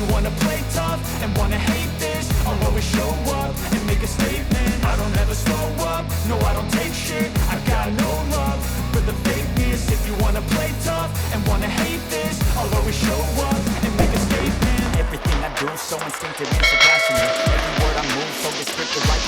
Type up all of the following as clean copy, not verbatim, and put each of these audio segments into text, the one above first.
you wanna play tough and wanna hate this, I'll always show up and make a statement. I don't ever slow up, no I don't take shit. I got no love for the fakeness. If you wanna play tough and wanna hate this, I'll always show up and make a statement. Everything I do so instinctive and so passionate. Every word I move so descriptive like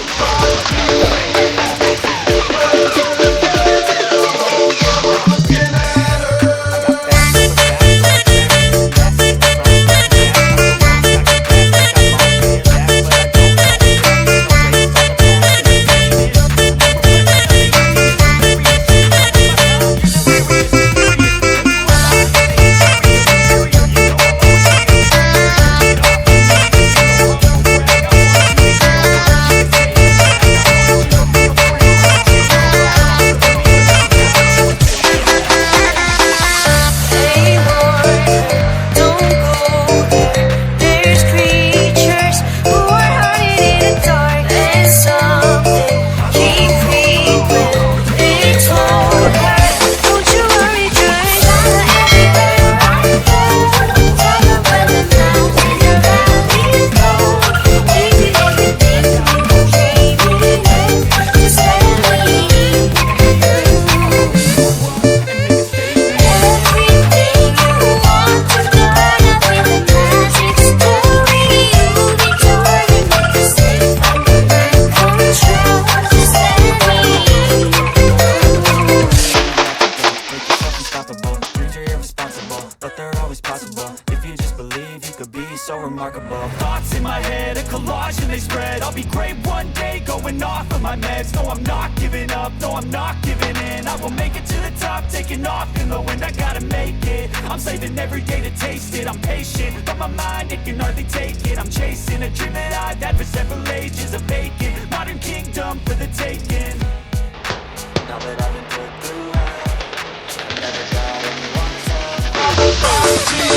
so remarkable. Thoughts in my head, a collage and they spread. I'll be great one day, going off of my meds. No, I'm not giving up, no, I'm not giving in. I will make it to the top, taking off in the wind. I gotta make it, I'm saving every day to taste it. I'm patient, but my mind, it can hardly take it. I'm chasing a dream that I've had for several ages. A vacant, modern kingdom for the taking. Now that I've been put through hell, never got anyone's help.